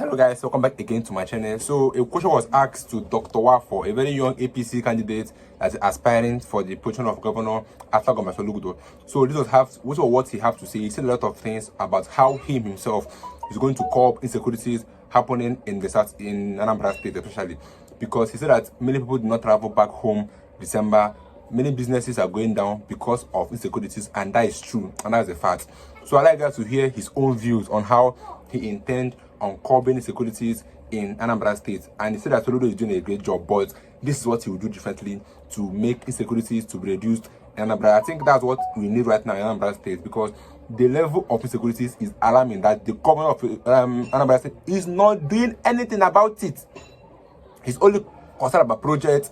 Hello guys, welcome back again to my channel. So a question was asked to Dr. Nwafor, a very young APC candidate that's aspiring for the position of governor after Nwafor. So this was what he had to say. He said a lot of things about how he himself is going to curb insecurities happening in Anambra State, especially because he said that many people do not travel back home December. Many businesses are going down because of insecurities, and that is true, and that's a fact. So I'd like guys to hear his own views on how he intends on curbing insecurities in Anambra State. And he said that Soludo is doing a great job, but this is what he will do differently to make insecurities to be reduced in Anambra. I think that's what we need right now in Anambra State, because the level of insecurities is alarming that the governor of Anambra State is not doing anything about it. He's only concerned about project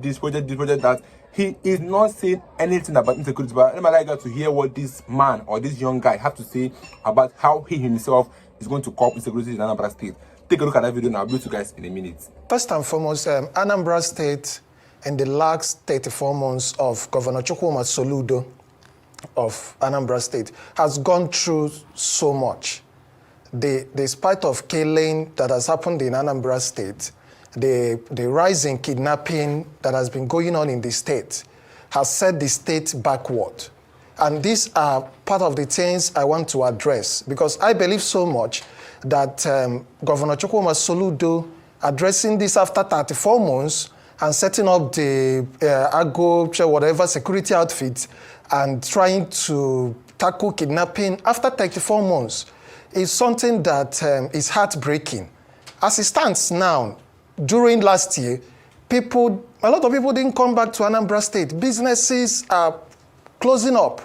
this, project that. He is not saying anything about insecurity. But I'd like to hear what this man or this young guy have to say about how he himself is going to curb insecurity in Anambra State. Take a look at that video and I'll be with you guys in a minute. First and foremost, Anambra State in the last 34 months of Governor Chukwuma Soludo of Anambra State has gone through so much. Despite of killing that has happened in Anambra State, the rise in kidnapping that has been going on in the state has set the state backward. And these are part of the things I want to address, because I believe so much that Governor Chukwuma Soludo addressing this after 34 months and setting up the whatever security outfit and trying to tackle kidnapping after 34 months is something that is heartbreaking. As it stands now, during last year, a lot of people didn't come back to Anambra State. Businesses are closing up.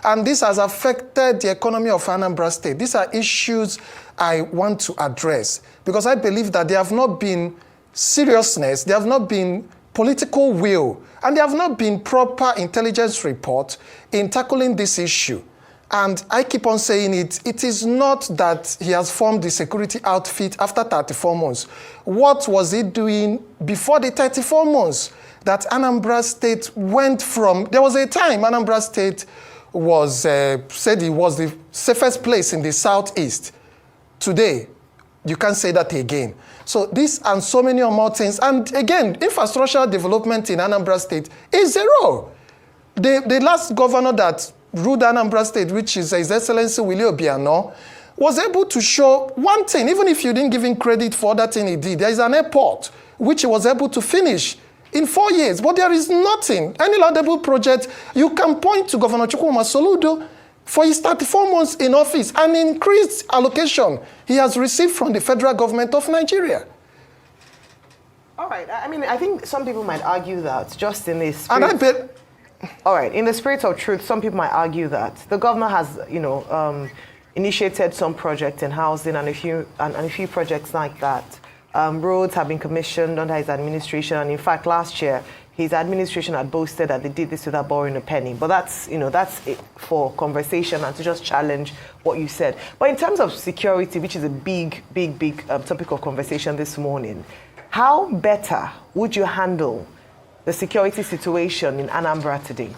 And this has affected the economy of Anambra State. These are issues I want to address, because I believe that there have not been seriousness, there have not been political will, and there have not been proper intelligence report in tackling this issue. And I keep on saying it is not that he has formed the security outfit after 34 months. What was he doing before the 34 months that Anambra State went from? There was a time Anambra State was said it was the safest place in the southeast. Today, you can't say that again. So this and so many more things. And again, infrastructural development in Anambra State is zero. The last governor that ruled Anambra State, which is His Excellency Willie Obiano, was able to show one thing, even if you didn't give him credit for that thing he did. There is an airport which he was able to finish in 4 years, but there is nothing, any laudable project. You can point to Governor Chukwuma Soludo for his 34 months in office and increased allocation he has received from the federal government of Nigeria. All right, I mean, I think some people might argue that just in this spirit, all right, in the spirit of truth, some people might argue that the governor has, initiated some projects in housing and a few projects like that. Roads have been commissioned under his administration, and in fact, last year, his administration had boasted that they did this without borrowing a penny. But that's it for conversation and to just challenge what you said. But in terms of security, which is a big topic of conversation this morning, how better would you handle the security situation in Anambra today?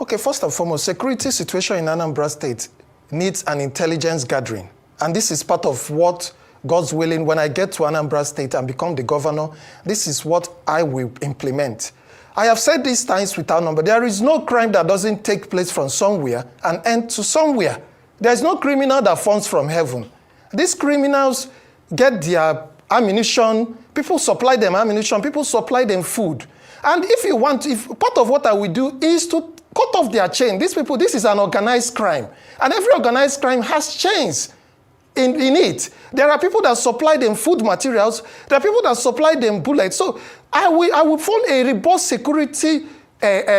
Okay, first and foremost, security situation in Anambra State needs an intelligence gathering. And this is part of what, God's willing, when I get to Anambra State and become the governor, this is what I will implement. I have said these times without number, there is no crime that doesn't take place from somewhere and end to somewhere. There is no criminal that falls from heaven. These criminals get their ammunition, people supply them ammunition, people supply them food. And if part of what I will do is to cut off their chain. These people, this is an organized crime. And every organized crime has chains in it. There are people that supply them food materials. There are people that supply them bullets. So I will form a robust security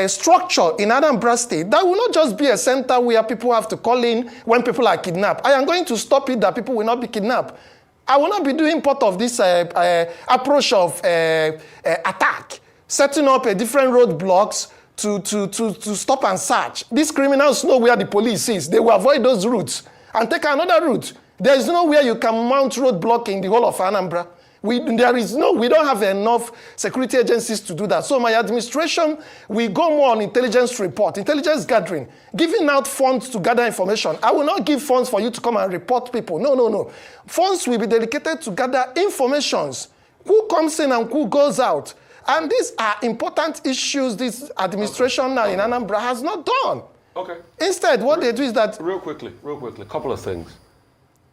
structure in Anambra State that will not just be a center where people have to call in when people are kidnapped. I am going to stop it that people will not be kidnapped. I will not be doing part of this approach of attack, setting up a different roadblocks to stop and search. These criminals know where the police is. They will avoid those routes and take another route. There is nowhere you can mount roadblock in the whole of Anambra. We don't have enough security agencies to do that. So my administration, we go more on intelligence report, intelligence gathering, giving out funds to gather information. I will not give funds for you to come and report people. No. Funds will be dedicated to gather informations. Who comes in and who goes out. And these are important issues this administration now in Anambra has not done. Okay. Instead, what they do is that... Real quickly, a couple of things.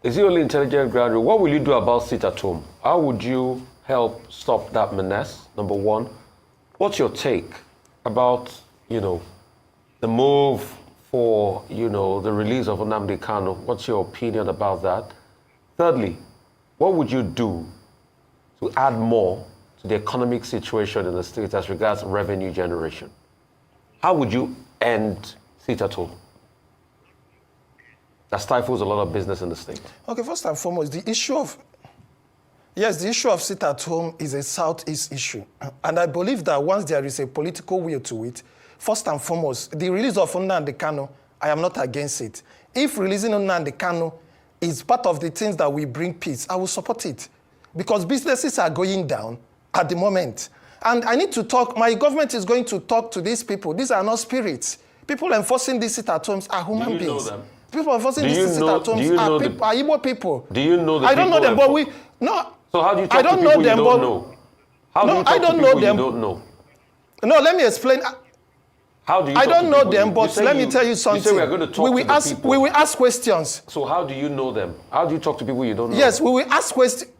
Is it only intelligent gathering? What will you do about sit-at-home? How would you help stop that menace, number one? What's your take about, the move for, the release of Nnamdi Kanu? What's your opinion about that? Thirdly, what would you do to add more to the economic situation in the state as regards revenue generation? How would you end sit-at-home? That stifles a lot of business in the state. Okay, first and foremost, the issue of sit-at-home is a Southeast issue. And I believe that once there is a political will to it, first and foremost, the release of Nnamdi Kanu, I am not against it. If releasing Nnamdi Kanu is part of the things that will bring peace, I will support it. Because businesses are going down at the moment. And I need to talk, my government is going to talk to these people. These are not spirits. People enforcing these sit-at-homes are human beings. Do you know them? People enforcing these sit-at-homes are Igbo people. Do you know the people? I don't know them, but no. So how do you talk to people you don't know? How do you talk to people you don't know? No, let me explain. How do you I talk don't to know people? them, but let me tell you something. You say we are going to talk to the people. We will ask questions. So how do you know them? How do you talk to people you don't know? Yes, we will ask questions.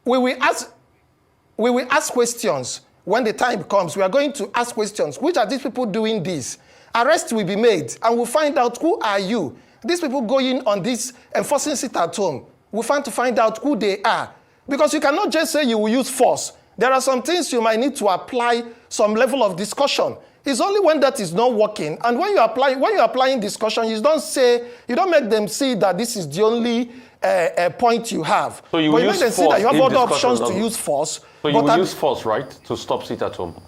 We will ask questions when the time comes. We are going to ask questions. Which are these people doing this? Arrest will be made, and we'll find out who are you. These people going on this enforcing sit-at-home, we'll find out who they are. Because you cannot just say you will use force. There are some things you might need to apply some level of discussion. It's only when that is not working, and when you're applying discussion, you don't make them see that this is the only point you have. So you but will you use make them see that you have other options to no? use force. So you will use force, right, to stop sit-at-home?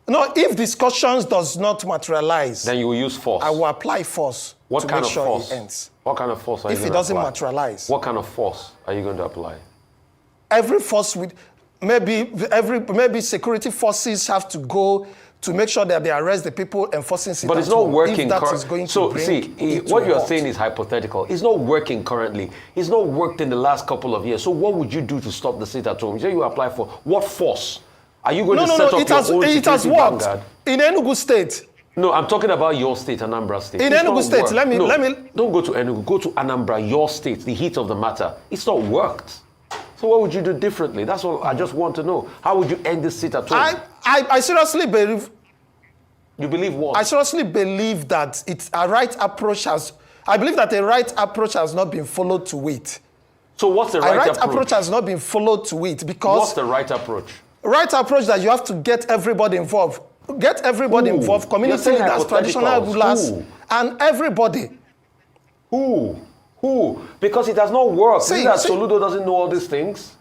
No, if discussions does not materialize, then you will use force. I will apply force to make sure it ends. What kind of force are you going to apply? If it doesn't materialize. What kind of force are you going to apply? Every force with maybe security forces have to go to make sure that they arrest the people enforcing sit-at-home. But it's not working. What you're saying is hypothetical. It's not working currently. It's not worked in the last couple of years. So what would you do to stop the sit-at-home? You say you apply for what force? Are you going to set up your own security it has worked vanguard? In Enugu State. No, I'm talking about your state, Anambra State. In Enugu State, let me. Don't go to Enugu. Go to Anambra, your state, the heat of the matter. It's not worked. So what would you do differently? That's what I just want to know. How would you end this sit-at-home? I seriously believe. You believe what? I seriously believe that a right approach has not been followed to it. So what's the right approach? A right approach has not been followed to it because. What's the right approach? Right approach that you have to get everybody involved. Get everybody involved, community leaders, traditional rulers, and everybody. Who? Because it has not worked. See that Soludo doesn't know all these things?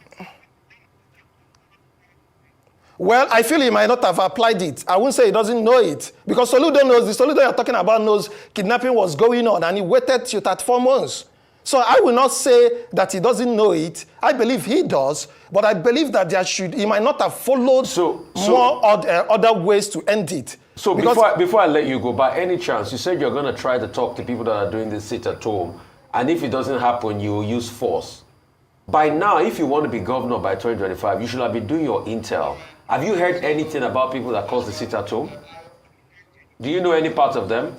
Well, I feel he might not have applied it. I won't say he doesn't know it. Because Soludo knows, the Soludo you're talking about knows kidnapping was going on and he waited till 34 months. So I will not say that he doesn't know it. I believe he does, but I believe that he might not have followed other ways to end it. So before I let you go, by any chance, you said you're going to try to talk to people that are doing this sit-at-home, and if it doesn't happen, you will use force. By now, if you want to be governor by 2025, you should have been doing your intel. Have you heard anything about people that caused the sit-at-home? Do you know any part of them?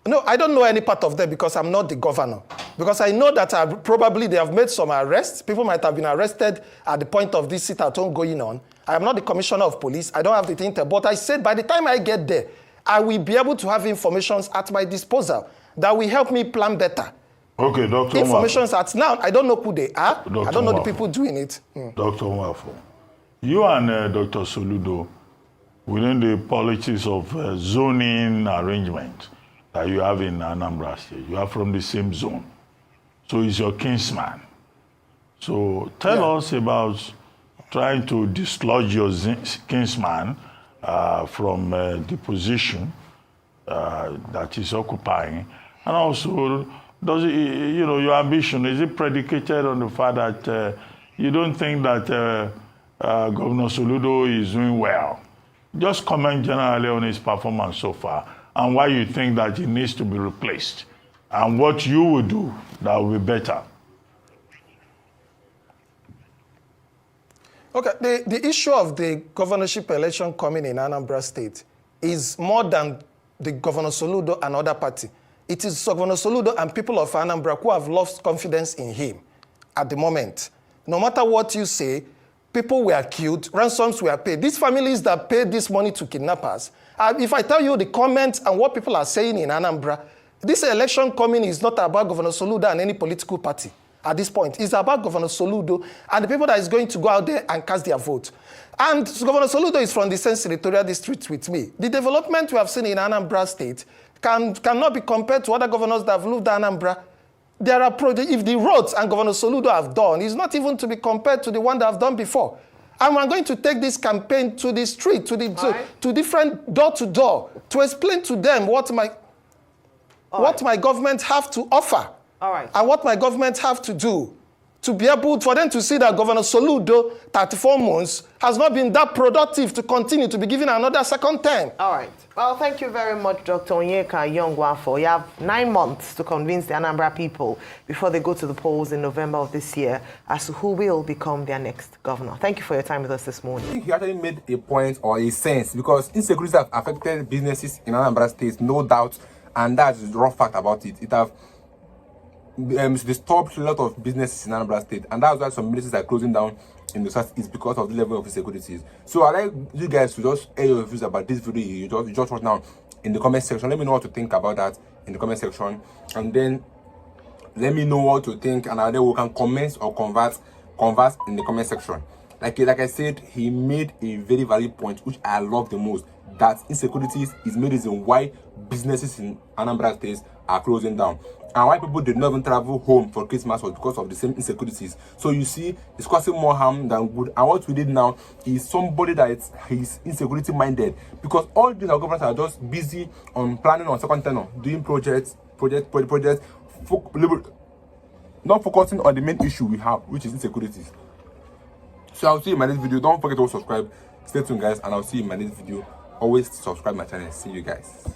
No, I don't know any part of them because I'm not the governor. Because I know that probably they have made some arrests. People might have been arrested at the point of this sit-at-home going on. I am not the commissioner of police. I don't have the intel. But I said by the time I get there, I will be able to have information at my disposal that will help me plan better. Okay, Dr. Information at now, I don't know who they are. I don't know the people doing it. Dr. Nwafor, you and Dr. Soludo, within the politics of zoning arrangement that you have in Anambra State, you are from the same zone. So he's your kinsman. So tell us about trying to dislodge your kinsman from the position that he's occupying, and also does it, you know, your ambition, is it predicated on the fact that you don't think that Governor Soludo is doing well? Just comment generally on his performance so far and why you think that he needs to be replaced and what you will do that will be better. Okay, the issue of the governorship election coming in Anambra State is more than the Governor Soludo and other party. It is Governor Soludo and people of Anambra who have lost confidence in him at the moment. No matter what you say, people were killed, ransoms were paid. These families that paid this money to kidnappers, if I tell you the comments and what people are saying in Anambra, this election coming is not about Governor Soludo and any political party at this point. It's about Governor Soludo and the people that is going to go out there and cast their vote. And Governor Soludo is from the same senatorial district with me. The development we have seen in Anambra State cannot be compared to other governors that have lived in Anambra. There are if the roads and Governor Soludo have done, is not even to be compared to the one that have done before. And we're going to take this campaign to the street, to different door to door, to explain to them what my government have to offer. All right. And what my government have to do to be able for them to see that Governor Soludo, 34 months, has not been that productive to continue to be given another second term. All right. Well, thank you very much, Dr. Onyeka Nwafor. You have 9 months to convince the Anambra people before they go to the polls in November of this year as to who will become their next governor. Thank you for your time with us this morning. I think he actually made a point or a sense because insecurity have affected businesses in Anambra State, no doubt, and that's the raw fact about it. It have disturbed a lot of businesses in Anambra State, and that's why some businesses are closing down in the south is because of the level of insecurities. So I like you guys to just air your views about this video you just watch now in the comment section. Let me know what to think about that in the comment section, and then let me know what to think, and then we can comment or converse in the comment section. Like I said, he made a very valid point, which I love the most, that insecurities is main reason why businesses in Anambra State are closing down. And why people did not even travel home for Christmas was because of the same insecurities. So you see, it's causing more harm than good. And what we did now is somebody that is insecurity minded, because all these governments are just busy on planning on second tenure, doing projects, not focusing on the main issue we have, which is insecurities. So I'll see you in my next video. Don't forget to subscribe. Stay tuned, guys, and I'll see you in my next video. Always subscribe my channel. See you guys.